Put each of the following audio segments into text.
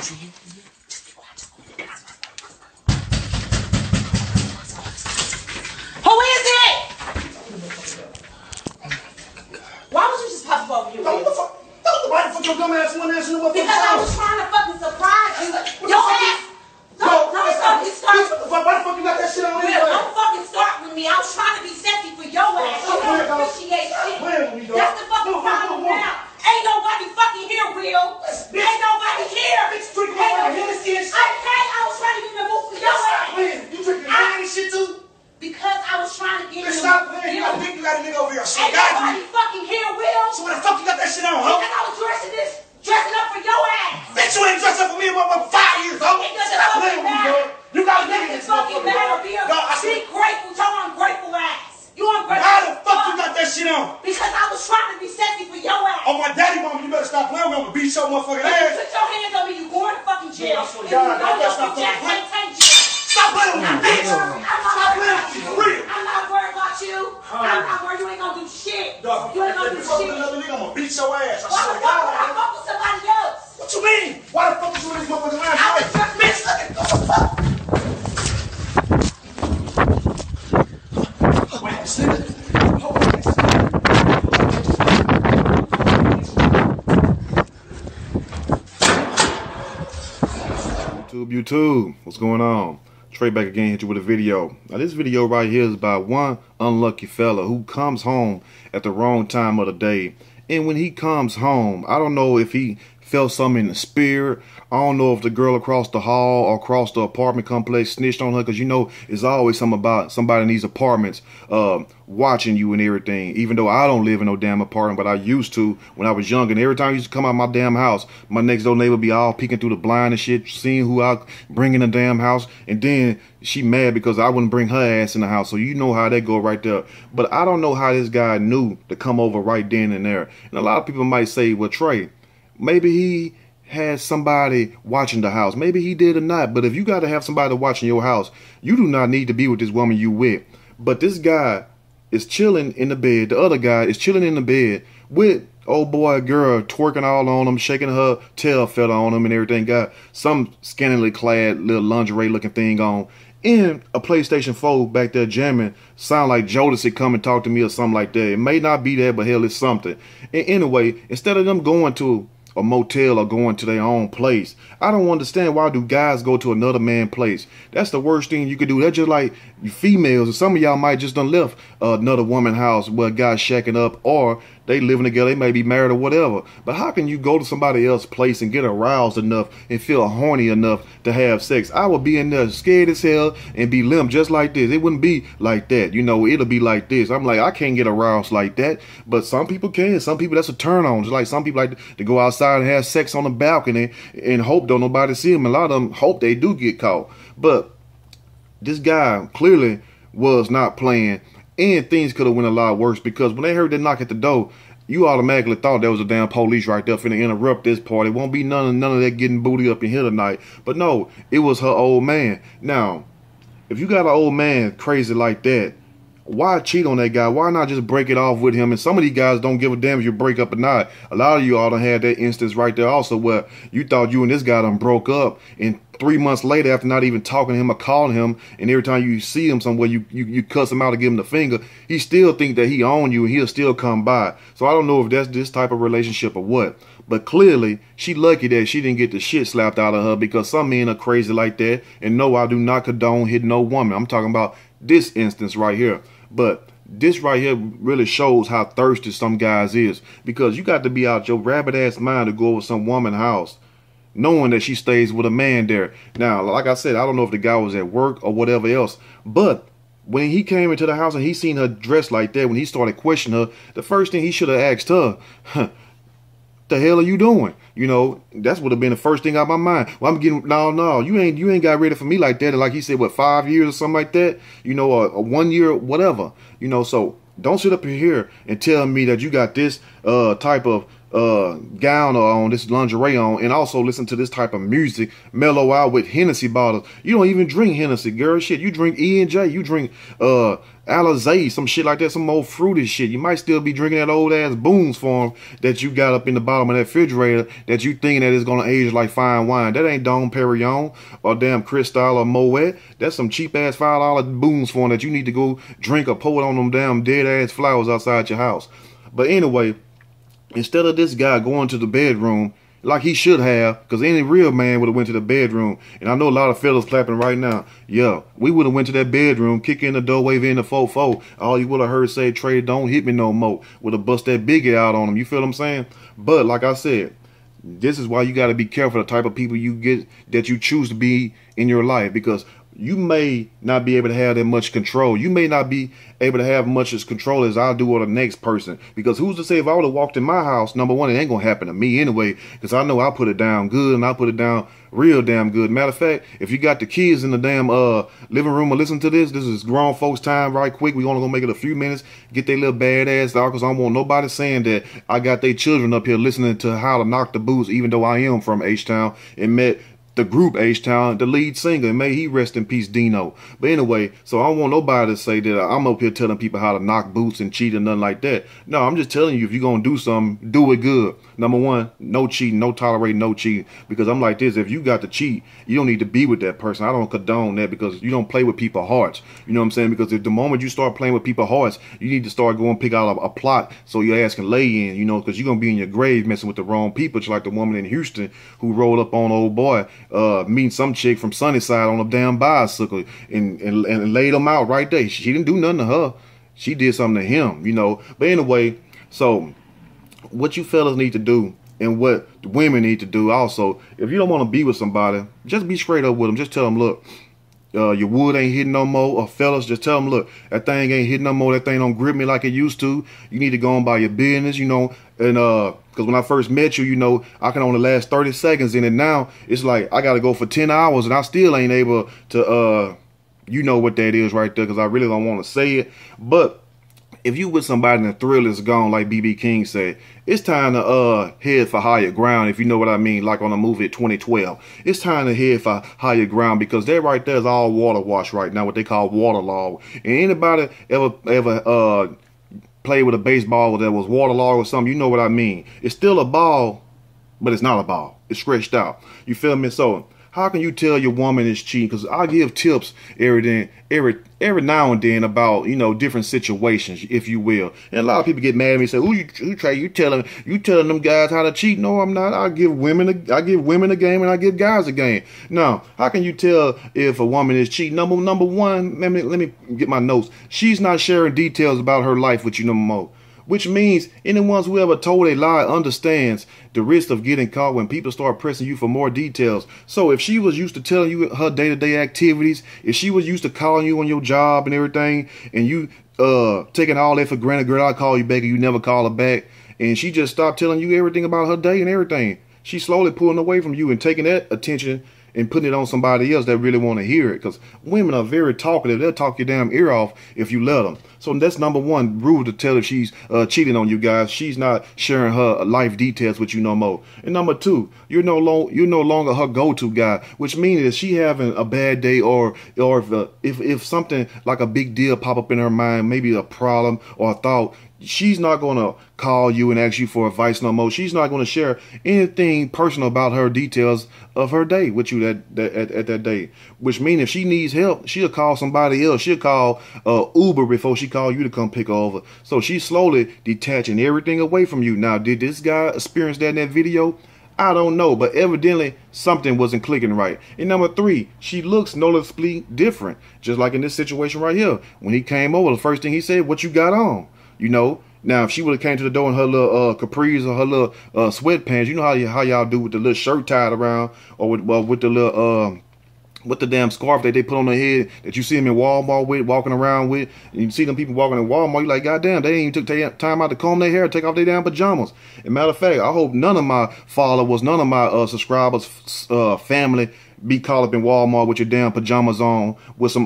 Who is it? Why would you just pop up over here? Why the fuck your dumb ass one answering the Because I was trying to fucking surprise you. Your ass. Don't fucking start. Why the fuck you got that shit on anyway? Don't fucking start with me. I was trying to be sexy for your ass. You don't appreciate shit. That's the fucking problem now. Ain't nobody fucking here, Will. Ain't nobody here. Bitch, drinking my fucking Hennessy and shit. I was trying to get in the mood for your ass. You drinking wine and shit too? Because I was trying to get in the mood. Stop playing. You got a nigga over here. Ain't nobody fucking here, Will. So where the fuck you got that shit on, huh? Because I was dressing up for your ass. Bitch, you ain't dressed up for me in 5 years, huh? It doesn't fucking matter. You got a It nigga in doesn't this fucking matter, Bill. Be grateful. Tell my ungrateful ass. You ungrateful. How the fuck you got that shit on? Because I was trying to be sexy for your ass. Oh, my daddy, mama, you better stop playing with me. I'm gonna beat your motherfucking If you ass. put your hands on me, you going to fucking jail. I swear to If you God, know I your stop bitch ass playing. can't take jail. Stop playing with me, bitch. Stop playing with me, for real. I'm not worried about you. I'm not worried. You ain't gonna do shit. Dog, You ain't gonna do if you fuck with shit. another nigga, I'm gonna beat your ass. I Why swear the to fuck would I God. fuck with somebody else? What you mean? Why the fuck was you in this motherfucking line? I was just Bitch, look at the fuck. Wait, this nigga. YouTube, what's going on? Trey back again, hit you with a video. Now this video right here is about one unlucky fella who comes home at the wrong time of the day. And when he comes home, I don't know if he felt something in the spirit. I don't know if the girl across the hall or across the apartment complex snitched on her, because you know it's always something about somebody in these apartments watching you and everything. Even though I don't live in no damn apartment, but I used to when I was young. And every time I used to come out of my damn house, my next door neighbor be all peeking through the blind and shit, seeing who I bring in the damn house. And then she mad because I wouldn't bring her ass in the house. So you know how that go right there. But I don't know how this guy knew to come over right then and there. And a lot of people might say, well, Trey, maybe he had somebody watching the house. Maybe he did or not. But if you got to have somebody watching your house, you do not need to be with this woman you with. But this guy is chilling in the bed. The other guy is chilling in the bed with old boy girl twerking all on him, shaking her tail feather on him and everything. Got some scantily clad little lingerie looking thing on. In a PlayStation 4 back there jamming. Sound like Jodeci come and talk to me or something like that. It may not be that, but hell, it's something. And anyway, instead of them going to a motel or going to their own place, I don't understand why do guys go to another man's place. That's the worst thing you could do. That's just like females, and some of y'all might just done left another woman's house where a guy's shacking up, or they living together, they may be married or whatever. But how can you go to somebody else's place and get aroused enough and feel horny enough to have sex? I would be in there scared as hell and be limp just like this. It wouldn't be like that. You know, it'll be like this. I'm like, I can't get aroused like that. But some people can. Some people, that's a turn on. Just like some people like to go outside and have sex on the balcony and hope don't nobody see them. A lot of them hope they do get caught. But this guy clearly was not playing. And things could have went a lot worse, because when they heard that knock at the door, you automatically thought there was a damn police right there finna interrupt this party. Won't be none of that getting booty up in here tonight. But no, it was her old man. Now, if you got an old man crazy like that, why cheat on that guy? Why not just break it off with him? And some of these guys don't give a damn if you break up or not. A lot of you all done had that instance right there also, where you thought you and this guy done broke up, and 3 months later, after not even talking to him or calling him, and every time you see him somewhere, you cuss him out or give him the finger, he still think that he own you and he'll still come by. So I don't know if that's this type of relationship or what. But clearly, she lucky that she didn't get the shit slapped out of her, because some men are crazy like that. And no, I do not condone hitting no woman. I'm talking about this instance right here. But this right here really shows how thirsty some guys is, because you got to be out your rabbit ass mind to go over some woman's house knowing that she stays with a man there. Now, like I said, I don't know if the guy was at work or whatever else, but when he came into the house and he seen her dressed like that, when he started questioning her, the first thing he should have asked her, the hell are you doing? You know, that's would have been the first thing out of my mind. Well, I'm getting, no, you ain't got ready for me like that. And like he said, what, 5 years or something like that? You know, a 1 year, whatever. You know, so don't sit up here and tell me that you got this type of gown on, this lingerie on, and also listen to this type of music, mellow out with Hennessy bottles. You don't even drink Hennessy, girl. Shit, you drink E&J, you drink Alizé, some shit like that, some old fruity shit. You might still be drinking that old ass Boone's Farm that you got up in the bottom of that refrigerator that you thinking that is gonna age like fine wine. That ain't Dom Perignon or damn Cristal or Moet. That's some cheap ass $5 Boone's Farm that you need to go drink or pour it on them damn dead ass flowers outside your house. But anyway, instead of this guy going to the bedroom like he should have, because any real man would have went to the bedroom. And I know a lot of fellas clapping right now. Yeah, we would have went to that bedroom, kick in the door, wave in the 4-4. All you would have heard say, Trey, don't hit me no more. Would have bust that biggie out on him. You feel what I'm saying? But like I said, this is why you got to be careful the type of people you get, that you choose to be in your life, because you may not be able to have that much control. You may not be able to have much as control as I do or the next person. Because who's to say if I would have walked in my house, number one, it ain't going to happen to me anyway. Because I know I put it down good, and I put it down real damn good. Matter of fact, if you got the kids in the damn living room or listen to this is grown folks time right quick. We only going to make it a few minutes. Get their little badass out, because I don't want nobody saying that I got their children up here listening to how to knock the boots, even though I am from H-Town and met the group H-Town, the lead singer, and may he rest in peace, Dino. But anyway, so I don't want nobody to say that I'm up here telling people how to knock boots and cheat and nothing like that. No, I'm just telling you, if you're going to do something, do it good. Number one, no cheating, no tolerating, no cheating. Because I'm like this, if you got to cheat, you don't need to be with that person. I don't condone that, because you don't play with people's hearts. You know what I'm saying? Because if the moment you start playing with people's hearts, you need to start going pick out a plot so your ass can lay in, you know, because you're going to be in your grave messing with the wrong people, just like the woman in Houston who rolled up on old boy, meeting some chick from Sunnyside on a damn bicycle and laid him out right there. She didn't do nothing to her. She did something to him, you know. But anyway, so what you fellas need to do, and what the women need to do also, if you don't want to be with somebody, just be straight up with them. Just tell them, look, your wood ain't hitting no more. Or fellas, just tell them, look, that thing ain't hitting no more. That thing don't grip me like it used to. You need to go on by your business, you know. And because when I first met you, you know, I can only last 30 seconds in it. Now it's like I got to go for 10 hours, and I still ain't able to, you know what that is right there, because I really don't want to say it. But if you with somebody and the thrill is gone, like B.B. King said, it's time to head for higher ground, if you know what I mean, like on the movie 2012. It's time to head for higher ground, because that right there is all water wash right now, what they call waterlogged. And anybody ever play with a baseball that was waterlogged or something, you know what I mean. It's still a ball, but it's not a ball. It's stretched out. You feel me? So how can you tell your woman is cheating? Because I give tips every now and then about, you know, different situations, if you will. And a lot of people get mad at me and say, "Who Trey? You telling them guys how to cheat?" No, I'm not. I give women a game, and I give guys a game. Now, how can you tell if a woman is cheating? Number one, let me get my notes. She's not sharing details about her life with you no more. Which means anyone who ever told a lie understands the risk of getting caught when people start pressing you for more details. So if she was used to telling you her day-to-day activities, if she was used to calling you on your job and everything, and you taking all that for granted, girl, I'll call you back, and you never call her back, and she just stopped telling you everything about her day and everything, she's slowly pulling away from you and taking that attention and putting it on somebody else that really want to hear it. Because women are very talkative. They'll talk your damn ear off if you let them. So that's number one rule to tell if she's cheating on you guys. She's not sharing her life details with you no more. And number two, you're no longer her go-to guy, which means if she having a bad day, or if something like a big deal pop up in her mind, maybe a problem or a thought, she's not going to call you and ask you for advice no more. She's not going to share anything personal about her details of her day with you at that day. Which means if she needs help, she'll call somebody else. She'll call Uber before she call you to come pick her over. So she's slowly detaching everything away from you. Now, did this guy experience that in that video? I don't know, but evidently something wasn't clicking right. And number three, she looks noticeably different. Just like in this situation right here. When he came over, the first thing he said, "What you got on?" You know, now if she would have came to the door in her little capris or her little sweatpants, you know how y'all do with the little shirt tied around, or with the little with the damn scarf that they put on their head that you see them in Walmart with, walking around with, and you see them people walking in Walmart, you're like, goddamn, they ain't even took time out to comb their hair, take off their damn pajamas. And matter of fact, I hope none of my followers, none of my subscribers, family, be caught up in Walmart with your damn pajamas on, with some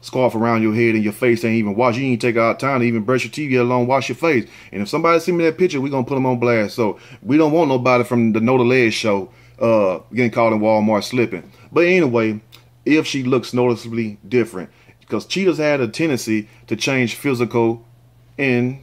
scarf around your head and your face ain't even washed. You ain't take out time to even brush your teeth, let alone wash your face. And if somebody see me that picture, we gonna put them on blast. So we don't want nobody from the Know the Leg show getting caught in Walmart slipping. But anyway, if she looks noticeably different, because cheaters had a tendency to change physical and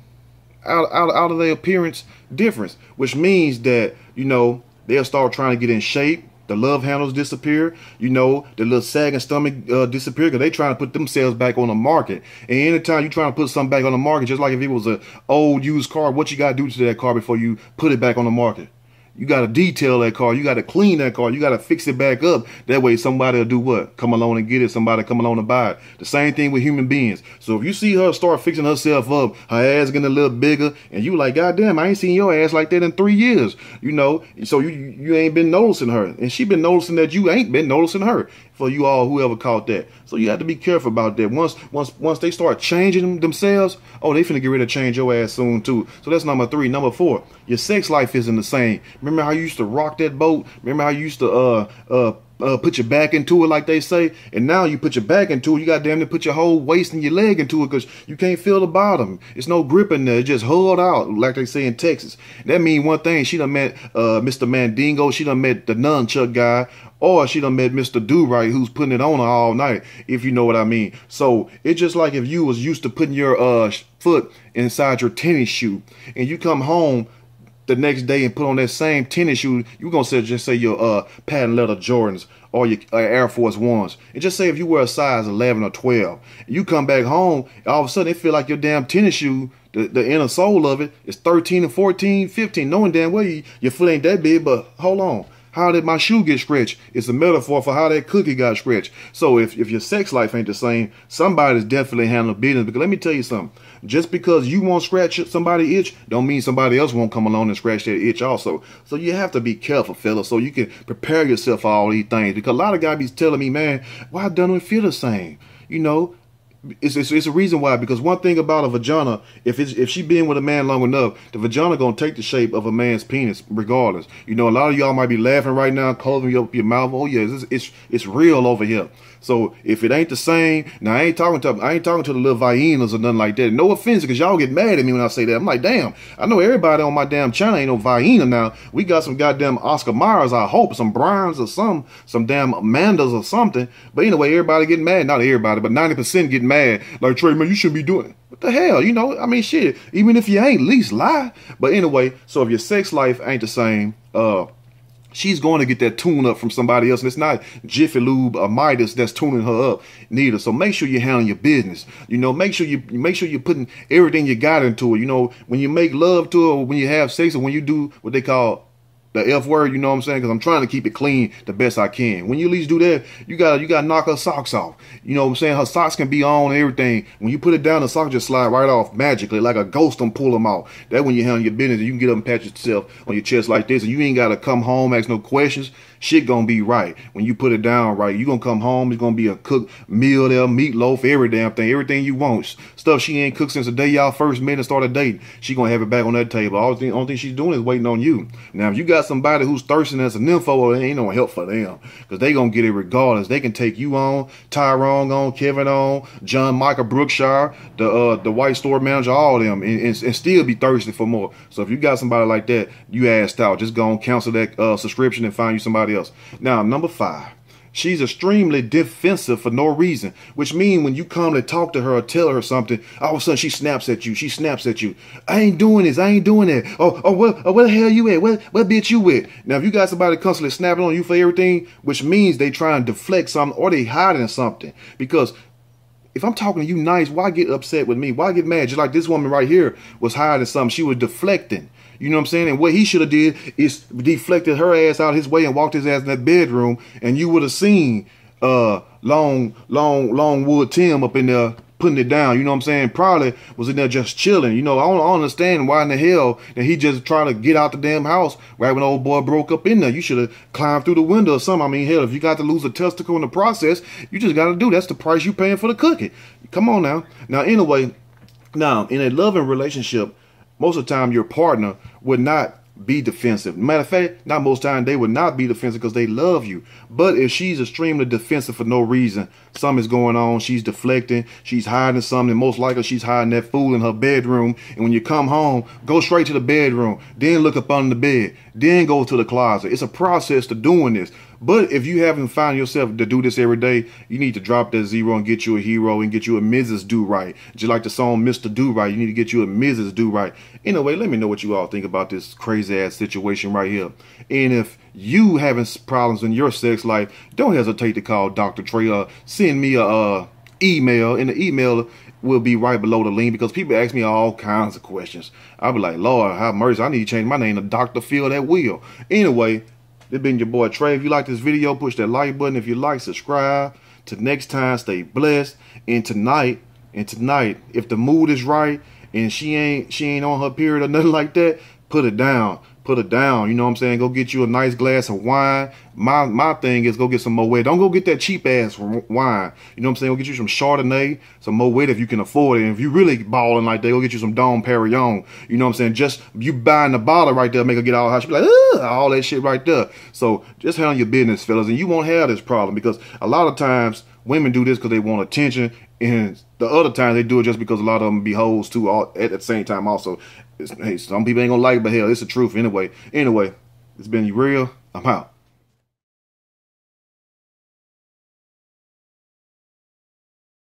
out of their appearance difference, which means that, you know, they'll start trying to get in shape. The love handles disappear. You know, the little sagging stomach disappear because they trying to put themselves back on the market. And anytime you trying to put something back on the market, just like if it was an old used car, what you got to do to that car before you put it back on the market? You got to detail that car. You got to clean that car. You got to fix it back up. That way somebody will do what? Come along and get it. Somebody come along and buy it. The same thing with human beings. So if you see her start fixing herself up, her ass getting a little bigger, and you like, God damn, I ain't seen your ass like that in 3 years. You know, so you ain't been noticing her. And she been noticing that you ain't been noticing her. For you all, whoever caught that. So you have to be careful about that. Once they start changing themselves, oh, they finna get ready to change your ass soon too. So that's number 3. Number 4, your sex life isn't the same. Remember how you used to rock that boat? Remember how you used to put your back into it, like they say? And now you put your back into it, you got damn to put your whole waist and your leg into it because you can't feel the bottom. It's no grip in there. It's just hulled out, like they say in Texas. That mean one thing. She done met Mr. Mandingo. She done met the nunchuck guy. Or she done met Mr. Do-Right, who's putting it on her all night, if you know what I mean. So it's just like if you was used to putting your foot inside your tennis shoe, and you come home the next day and put on that same tennis shoe, you gonna just say your patent leather Jordans or your Air Force Ones. And just say if you wear a size 11 or 12, and you come back home, all of a sudden it feel like your damn tennis shoe, the inner sole of it is 13 and 14, 15, knowing damn well your foot ain't that big, but hold on. How did my shoe get stretched? It's a metaphor for how that cookie got stretched. So if your sex life ain't the same, somebody's definitely handling business. Because let me tell you something. Just because you won't scratch somebody's itch, don't mean somebody else won't come along and scratch that itch also. So you have to be careful, fellas, so you can prepare yourself for all these things. Because a lot of guys be telling me, man, why don't feel the same? You know, it's a reason why. Because one thing about a vagina, if she been with a man long enough, the vagina gonna take the shape of a man's penis regardless. You know, a lot of y'all might be laughing right now, closing up your mouth. Oh yeah, it's real over here. So if it ain't the same, now I ain't talking to the little hyenas or nothing like that. No offense, because y'all get mad at me when I say that. I'm like, damn, I know everybody on my damn channel ain't no hyena now. We got some goddamn Oscar Myers, I hope, some Bryans or some damn Amandas or something. But anyway, everybody getting mad. Not everybody, but 90% getting mad. Like, Trey, man, you shouldn't be doing it. What the hell? You know, I mean, shit, even if you ain't, at least lie. But anyway, so if your sex life ain't the same, she's going to get that tune up from somebody else. And it's not Jiffy Lube or Midas that's tuning her up neither. So make sure you're handling your business. You know, make sure you're putting everything you got into it. You know, when you make love to her, or when you have sex, or when you do what they call the F word, you know what I'm saying? Because I'm trying to keep it clean the best I can. When you at least do that, you gotta knock her socks off. You know what I'm saying? Her socks can be on and everything. When you put it down, the socks just slide right off magically, like a ghost and pull them out. That when you handle your business, you can get up and pat yourself on your chest like this, and you ain't gotta come home, ask no questions. Shit gonna be right. When you put it down right, you gonna come home, it's gonna be a cooked meal there, meatloaf, every damn thing, everything you want. Stuff she ain't cooked since the day y'all first met and started dating. She gonna have it back on that table. Only thing she's doing is waiting on you. Now, if you got somebody who's thirsting as a nympho, it ain't no help for them. Because they gonna get it regardless. They can take you on, Tyrone on, Kevin on, John Michael Brookshire, the white store manager, all of them, and still be thirsty for more. So if you got somebody like that, you asked out. Just go and cancel that subscription and find you somebody else. Now, number 5, she's extremely defensive for no reason, which means when you come to talk to her or tell her something, all of a sudden she snaps at you. She snaps at you. I ain't doing this. I ain't doing that. Where the hell you at? What bitch you with? Now, if you got somebody constantly snapping on you for everything, which means they try and deflect something or they hiding something. Because if I'm talking to you nice, why get upset with me? Why get mad? Just like this woman right here was hiding something. She was deflecting. You know what I'm saying? And what he should have did is deflected her ass out his way and walked his ass in that bedroom, and you would have seen Longwood Tim up in there putting it down. You know what I'm saying? Probably was in there just chilling. You know, I don't understand why in the hell that he just trying to get out the damn house right when old boy broke up in there. You should have climbed through the window or something. I mean, hell, if you got to lose a testicle in the process, you just got to do. That's the price you paying for the cookie. Come on now. Now, anyway, now in a loving relationship, most of the time your partner would not be defensive. Matter of fact, not most time they would not be defensive because they love you. But if she's extremely defensive for no reason, something is going on, she's deflecting, she's hiding something, most likely she's hiding that fool in her bedroom. And when you come home, go straight to the bedroom, then look up under the bed, then go to the closet. It's a process to doing this. But if you haven't found yourself to do this every day, you need to drop that zero and get you a hero and get you a Mrs. Do Right. Just like the song Mr. Do Right, you need to get you a Mrs. Do Right. Anyway, let me know what you all think about this crazy ass situation right here. And if you having problems in your sex life, don't hesitate to call Dr. Trey. Send me a email, and the email will be right below the link because people ask me all kinds of questions. I'll be like, Lord, have mercy. I need to change my name to Dr. Phil that will. Anyway, this been your boy Trey. If you like this video, push that like button. If you like, subscribe. Till next time, stay blessed. And tonight, if the mood is right and she ain't on her period or nothing like that, put it down. Put it down. You know what I'm saying? Go get you a nice glass of wine. My thing is go get some Moet. Don't go get that cheap ass wine. You know what I'm saying? Go get you some Chardonnay, some Moet if you can afford it. And if you really balling like that, go get you some Dom Perignon. You know what I'm saying? Just you buying the bottle right there, make her get all hot. She be like, ugh, all that shit right there. So just handle your business, fellas, and you won't have this problem because a lot of times women do this because they want attention, and the other times they do it just because a lot of them be hoes too all, at the same time also. Hey, some people ain't gonna like it, but hell, it's the truth anyway. Anyway, it's been real. I'm out.